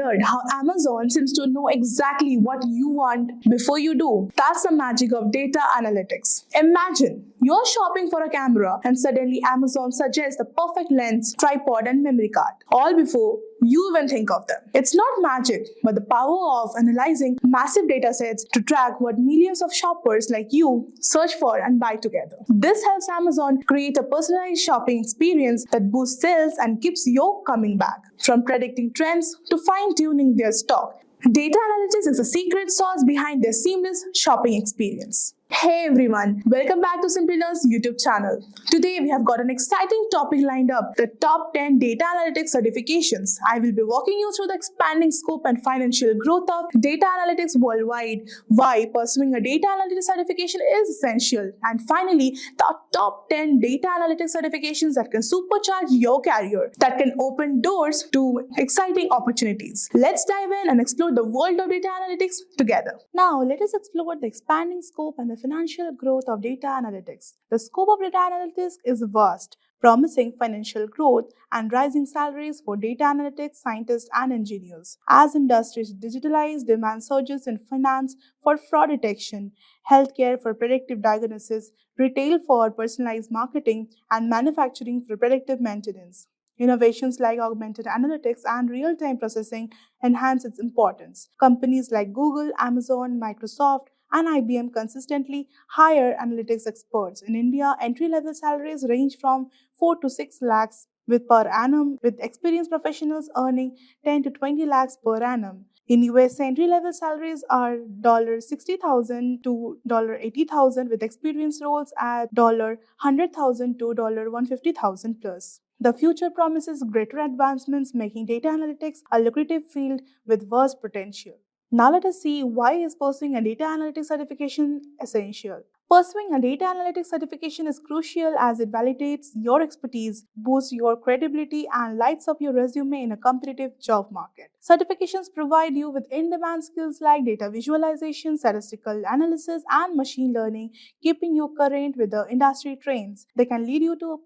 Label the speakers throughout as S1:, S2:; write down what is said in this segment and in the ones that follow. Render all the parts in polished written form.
S1: wondered how Amazon seems to know exactly what you want before you do? That's the magic of data analytics. Imagine you're shopping for a camera and suddenly Amazon suggests the perfect lens, tripod, and memory card, all before you even think of them. It's not magic, but the power of analyzing massive data sets to track what millions of shoppers like you search for and buy together. This helps Amazon create a personalized shopping experience that boosts sales and keeps you coming back. From predicting trends to fine tuning their stock, data analytics is the secret sauce behind their seamless shopping experience. Hey everyone, welcome back to Simply Learn's YouTube channel. Today we have got an exciting topic lined up, the top 10 data analytics certifications. I will be walking you through the expanding scope and financial growth of data analytics worldwide, why pursuing a data analytics certification is essential, and finally the top 10 data analytics certifications that can supercharge your career, that can open doors to exciting opportunities. Let's dive in and explore the world of data analytics together. Now let us explore the expanding scope and the financial growth of data analytics. The scope of data analytics is vast, promising financial growth and rising salaries for data analytics scientists and engineers. As industries digitalize, demand surges in finance for fraud detection, healthcare for predictive diagnosis, retail for personalized marketing, and manufacturing for predictive maintenance. Innovations like augmented analytics and real-time processing enhance its importance. Companies like Google, Amazon, Microsoft, and IBM consistently hire analytics experts. In India, entry-level salaries range from 4 to 6 lakhs per annum, with experienced professionals earning 10 to 20 lakhs per annum. In US, entry-level salaries are $60,000 to $80,000, with experienced roles at $100,000 to $150,000 plus. The future promises greater advancements, making data analytics a lucrative field with vast potential. Now let us see why is pursuing a data analytics certification essential. Pursuing a data analytics certification is crucial as it validates your expertise, boosts your credibility, and lights up your resume in a competitive job market. Certifications provide you with in-demand skills like data visualization, statistical analysis, and machine learning, keeping you current with the industry trends. They can lead you to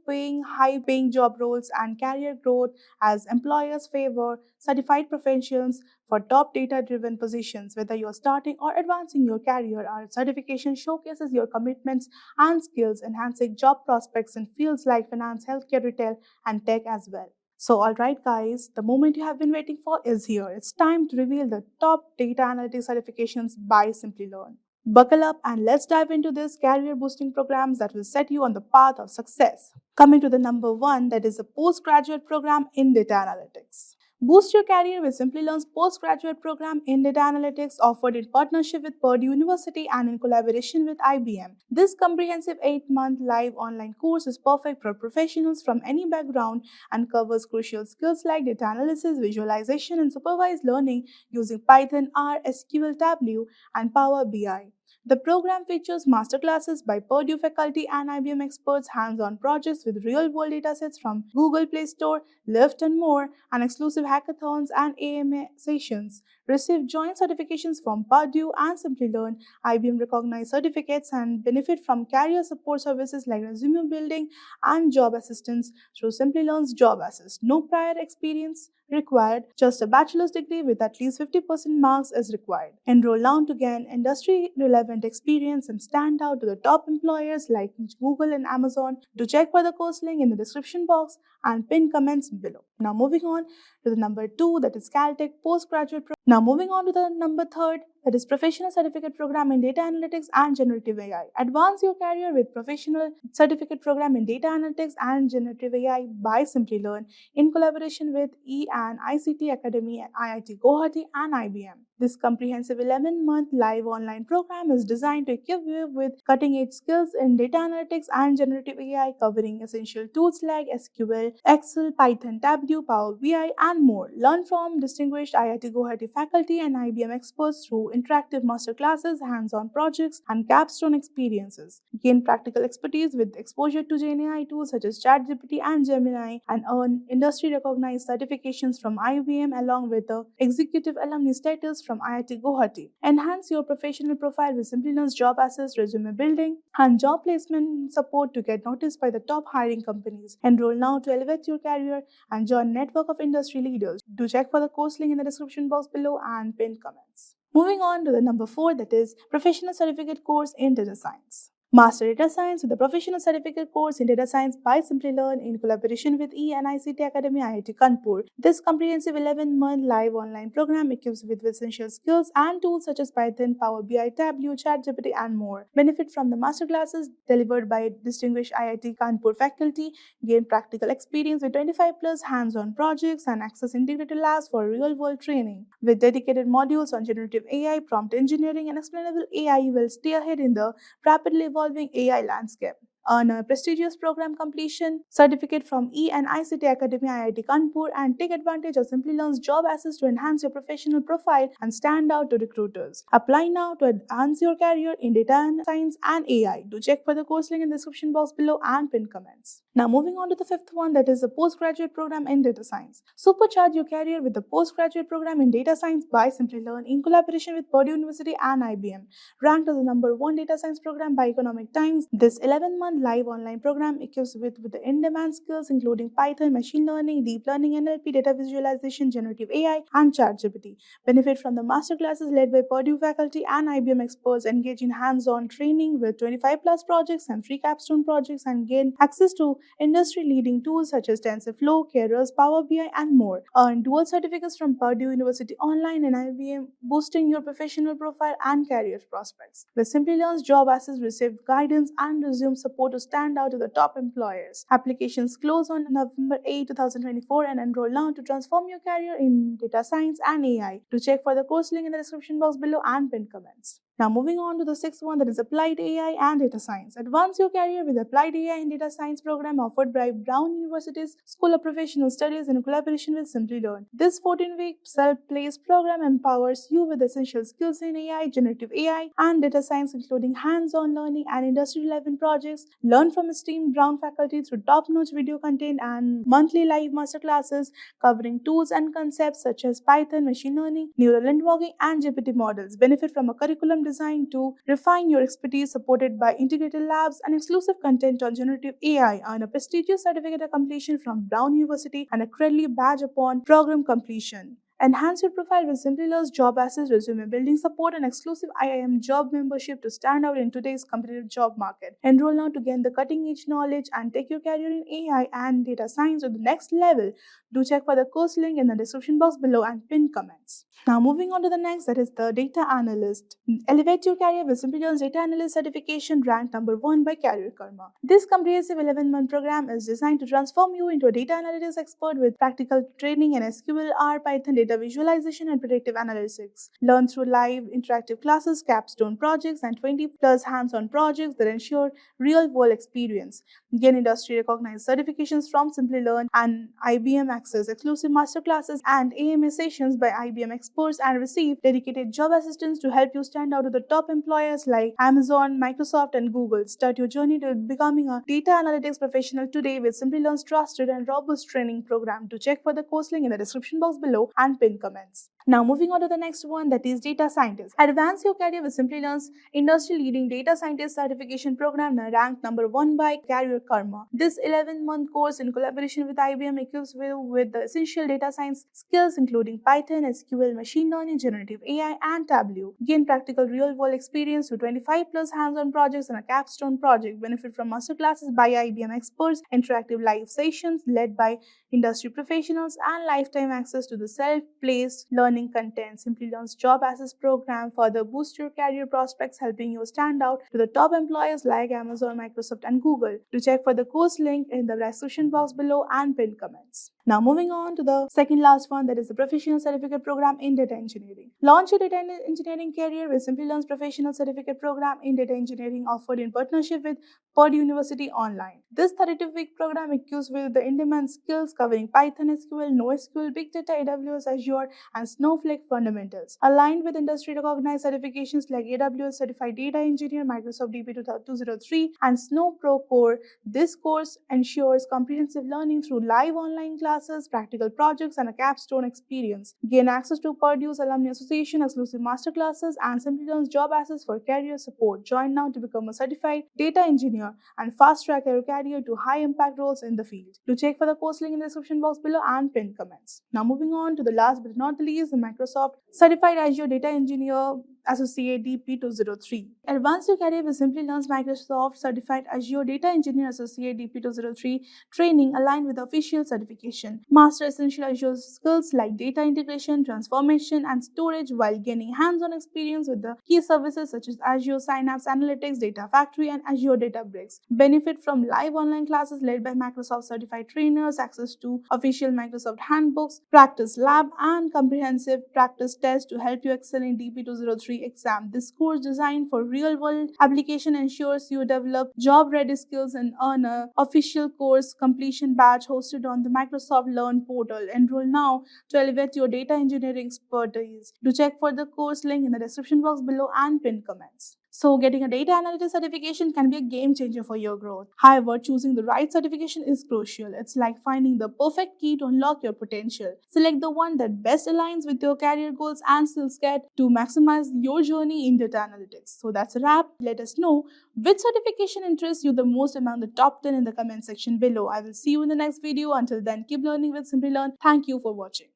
S1: high-paying job roles and career growth as employers favor certified professionals for top data-driven positions. Whether you're starting or advancing your career, our certification showcases your commitments and skills, enhancing job prospects in fields like finance, healthcare, retail, and tech as well. So, alright guys, the moment you have been waiting for is here. It's time to reveal the top data analytics certifications by Simplilearn. Buckle up and let's dive into this career boosting programs that will set you on the path of success. Coming to the number 1, that is a postgraduate program in data analytics. Boost your career with Simplilearn's postgraduate program in data analytics, offered in partnership with Purdue University and in collaboration with IBM. This comprehensive 8-month live online course is perfect for professionals from any background and covers crucial skills like data analysis, visualization, and supervised learning using Python, R, SQL, Tableau, and Power BI. The program features masterclasses by Purdue faculty and IBM experts, hands-on projects with real-world datasets from Google Play Store, Lyft, and more, and exclusive hackathons and AMA sessions. Receive joint certifications from Purdue and Simplilearn, IBM-recognized certificates, and benefit from career support services like resume building and job assistance through Simplilearn's Job Assist. No prior experience required, just a bachelor's degree with at least 50% marks is required. Enroll now to gain industry-relevant experience and stand out to the top employers like Google and Amazon. To check for the course link in the description box and pin comments below. Now moving on to the number 2, that is Caltech postgraduate program. Now moving on to the number 3, that is Professional Certificate Program in Data Analytics and Generative AI. Advance your career with Professional Certificate Program in Data Analytics and Generative AI by Simplilearn in collaboration with E&I ICT Academy, IIT Guwahati, and IBM. This comprehensive 11-month live online program is designed to equip you with cutting-edge skills in data analytics and generative AI, covering essential tools like SQL, Excel, Python, Tableau, Power BI, and more. Learn from distinguished IIT Guwahati faculty and IBM experts through interactive masterclasses, hands-on projects, and capstone experiences. Gain practical expertise with exposure to GenAI tools such as ChatGPT and Gemini, and earn industry-recognized certifications from IBM along with the executive alumni status from IIT Guwahati. Enhance your professional profile with Simplilearn's job assist, resume building, and job placement support to get noticed by the top hiring companies. Enroll now to elevate your career and join a network of industry leaders. Do check for the course link in the description box below and pinned comments. Moving on to the number 4, that is Professional Certificate Course in Data Science. Master Data Science with the Professional Certificate Course in Data Science by Simplilearn in collaboration with E&ICT Academy IIT Kanpur. This comprehensive 11-month live online program equips with essential skills and tools such as Python, Power BI, Tableau, ChatGPT, and more. Benefit from the masterclasses delivered by distinguished IIT Kanpur faculty, gain practical experience with 25 plus hands-on projects, and access integrated labs for real-world training. With dedicated modules on generative AI, prompt engineering, and explainable AI, you will stay ahead in the rapidly evolving AI landscape. Earn a prestigious program completion certificate from E&ICT Academy IIT Kanpur and take advantage of Simplilearn's job assist to enhance your professional profile and stand out to recruiters. Apply now to advance your career in data science and AI. Do check for the course link in the description box below and pin comments. Now moving on to the 5th one, that is the postgraduate program in data science. Supercharge your career with the postgraduate program in data science by Simplilearn in collaboration with Purdue University and IBM. Ranked as the number 1 data science program by Economic Times, this 11-month live online program equips with the in-demand skills including Python, machine learning, deep learning, NLP, data visualization, generative AI, and ChatGPT. Benefit from the masterclasses led by Purdue faculty and IBM experts. Engage in hands-on training with 25 plus projects and free capstone projects, and gain access to industry-leading tools such as TensorFlow, Keras, Power BI, and more. Earn dual certificates from Purdue University online and IBM, boosting your professional profile and career prospects. With Simplilearn's job assist, receive guidance and resume support to stand out to the top employers. Applications close on November 8, 2024, and enroll now to transform your career in data science and AI. To check for the course link in the description box below and pinned comments. Now moving on to the 6th one, that is Applied AI and Data Science. Advance your career with Applied AI and Data Science program offered by Brown University's School of Professional Studies in collaboration with Simplilearn. This 14-week self-paced program empowers you with essential skills in AI, generative AI, and data science, including hands-on learning and industry-relevant projects. Learn from esteemed Brown faculty through top-notch video content and monthly live masterclasses covering tools and concepts such as Python, machine learning, neural networking, and GPT models. Benefit from a curriculum designed to refine your expertise, supported by integrated labs and exclusive content on generative AI. Earn a prestigious certificate of completion from Brown University and a creditly badge upon program completion. Enhance your profile with Simplilearn's job assist, resume building support, and exclusive IIM job membership to stand out in today's competitive job market. Enroll now to gain the cutting-edge knowledge and take your career in AI and data science to the next level. Do check for the course link in the description box below and pin comments. Now moving on to the next, that is the Data Analyst. Elevate your career with Simplilearn's Data Analyst certification, ranked number 1 by Career Karma. This comprehensive 11-month program is designed to transform you into a data analytics expert with practical training in SQL, R, Python, data visualization, and predictive analytics. Learn through live interactive classes, capstone projects, and 20 plus hands-on projects that ensure real-world experience. Gain industry-recognized certifications from Simplilearn and IBM, access exclusive masterclasses and AMA sessions by IBM experts, and receive dedicated job assistance to help you stand out to the top employers like Amazon, Microsoft, and Google. Start your journey to becoming a data analytics professional today with Simplilearn's trusted and robust training program. To check for the course link in the description box below and pin comments. Now moving on to the next one, that is Data Scientist. Advance your career with Simplilearn's industry-leading Data Scientist certification program, ranked number 1 by Career Karma. This 11-month course in collaboration with IBM equips you with the essential data science skills including Python, SQL, machine learning, generative AI, and Tableau. Gain practical real-world experience to 25 plus hands-on projects and a capstone project. Benefit from masterclasses by IBM experts, interactive live sessions led by industry professionals, and lifetime access to the self-paced learning content. Simplilearn's job assist program further boost your career prospects, helping you stand out to the top employers like Amazon, Microsoft, and Google. To check for the course link in the description box below and pin comments. Now moving on to the second last one, that is the Professional Certificate Program in Data Engineering. Launch your data engineering career with Simplilearn's Professional Certificate Program in Data Engineering, offered in partnership with Purdue University Online. This 32-week program equips with the in-demand skills covering Python, SQL, NoSQL, Big Data, AWS, Azure, and Snowflake fundamentals, aligned with industry-recognized certifications like AWS Certified Data Engineer, Microsoft DB 203, and Snow Pro Core. This course ensures comprehensive learning through live online classes, practical projects, and a capstone experience. Gain access to Purdue's Alumni Association, exclusive masterclasses, and Simplilearn's job access for career support. Join now to become a certified data engineer and fast-track your career to high-impact roles in the field. Do check for the course link in the description box below and pinned comments. Now moving on to the last but not the least, the Microsoft Certified Azure Data Engineer Associate DP 203. Advance your career with Simplilearn's Microsoft Certified Azure Data Engineer Associate DP 203 training aligned with the official certification. Master essential Azure skills like data integration, transformation, and storage while gaining hands-on experience with the key services such as Azure Synapse Analytics, Data Factory, and Azure Databricks. Benefit from live online classes led by Microsoft certified trainers, access to official Microsoft handbooks, practice lab, and comprehensive practice tests to help you excel in DP 203 exam. This course designed for real-world application ensures you develop job-ready skills and earn an official course completion badge hosted on the Microsoft Learn portal. Enroll now to elevate your data engineering expertise. Do check for the course link in the description box below and pinned comments. So getting a data analytics certification can be a game changer for your growth. However, choosing the right certification is crucial. It's like finding the perfect key to unlock your potential. Select the one that best aligns with your career goals and skill set to maximize your journey in data analytics. So that's a wrap. Let us know which certification interests you the most among the top 10 in the comment section below. I will see you in the next video. Until then, keep learning with Simplilearn. Thank you for watching.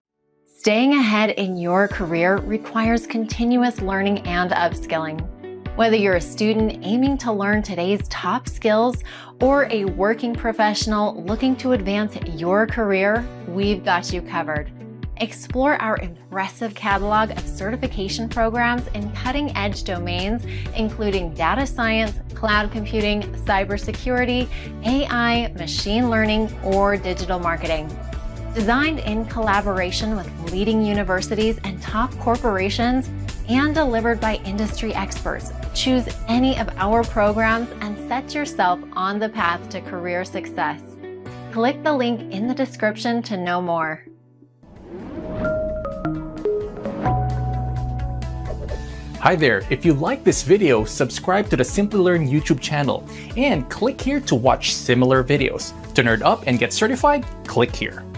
S2: Staying ahead in your career requires continuous learning and upskilling. Whether you're a student aiming to learn today's top skills or a working professional looking to advance your career, we've got you covered. Explore our impressive catalog of certification programs in cutting-edge domains, including data science, cloud computing, cybersecurity, AI, machine learning, or digital marketing. Designed in collaboration with leading universities and top corporations, and delivered by industry experts, choose any of our programs and set yourself on the path to career success. Click the link in the description to know more.
S3: Hi there, if you like this video, subscribe to the Simplilearn YouTube channel and click here to watch similar videos. To nerd up and get certified, click here.